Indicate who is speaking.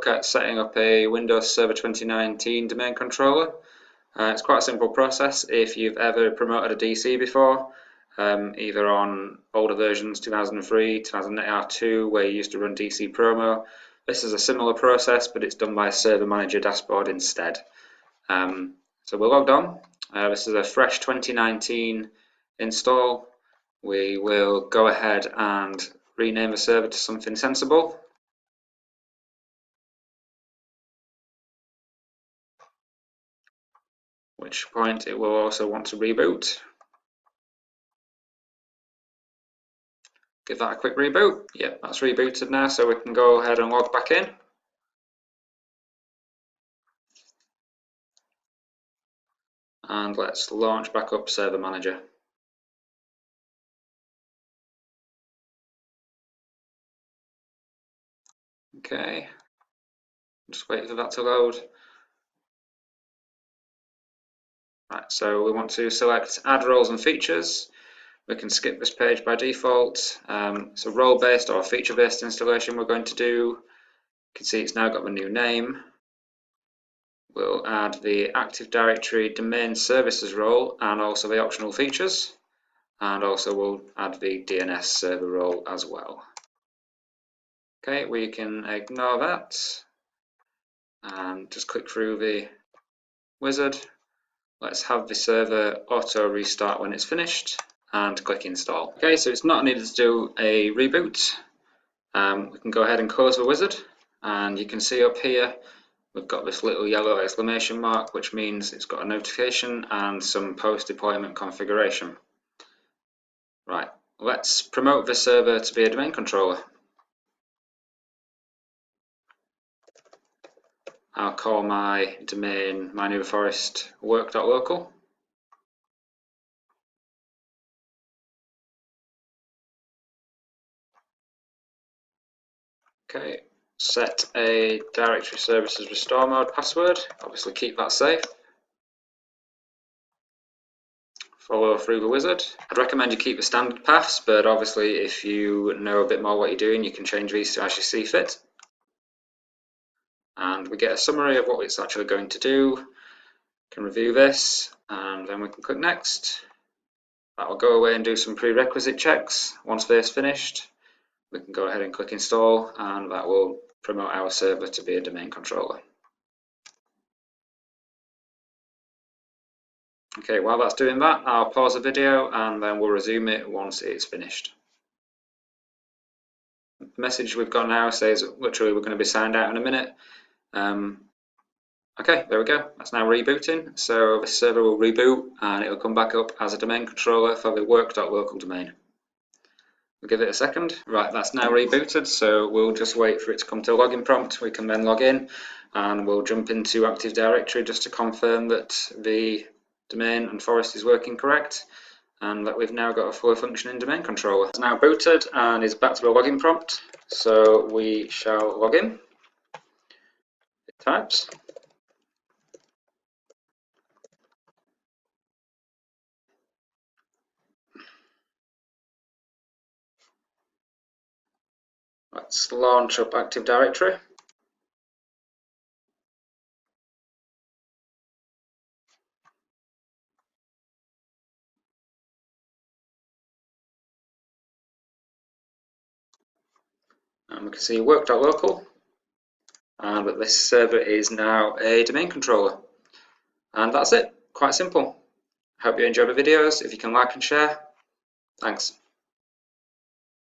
Speaker 1: look at setting up a Windows Server 2019 domain controller. It's quite a simple process. If you've ever promoted a DC before, either on older versions 2003, 2008 R2, where you used to run DC promo, this is a similar process, but it's done by a Server Manager dashboard instead. So we're logged on. This is a fresh 2019 install. We will go ahead and rename the server to something sensible. At which point it will also want to reboot. Give that a quick reboot. Yep, that's rebooted now, so we can go ahead and log back in. And let's launch back up Server Manager. Okay, just wait for that to load. Right, so we want to select Add Roles and Features. We can skip this page by default. It's a role-based or feature-based installation we're going to do. You can see it's now got the new name. We'll add the Active Directory Domain Services role and also the optional features. And also we'll add the DNS server role as well. Okay, we can ignore that and just click through the wizard. Let's have the server auto restart when it's finished and click install. Okay, so it's not needed to do a reboot. We can go ahead and close the wizard, and you can see up here we've got this little yellow exclamation mark, which means it's got a notification and some post-deployment configuration. Right, let's promote the server to be a domain controller. I'll call my domain my new forest work.local. Okay, set a directory services restore mode password. Obviously keep that safe. Follow through the wizard. I'd recommend you keep the standard paths, but obviously if you know a bit more what you're doing, you can change these to as you see fit. And we get a summary of what it's actually going to do. We can review this, and then we can click next. That will go away and do some prerequisite checks. Once this is finished, we can go ahead and click install, and that will promote our server to be a domain controller. Okay, while that's doing that, I'll pause the video and then we'll resume it once it's finished. The message we've got now says literally we're going to be signed out in a minute. Okay, there we go. That's now rebooting. So the server will reboot and it will come back up as a domain controller for the work.local domain. We'll give it a second. Right, that's now rebooted, so we'll just wait for it to come to a login prompt. We can then log in and we'll jump into Active Directory just to confirm that the domain and forest is working correct and that we've now got a fully functioning domain controller. It's now booted and is back to the login prompt, so we shall log in. It types. Let's launch up Active Directory. And we can see work.local, and that this server is now a domain controller. And that's it, quite simple. Hope you enjoy the videos. If you can like and share, thanks.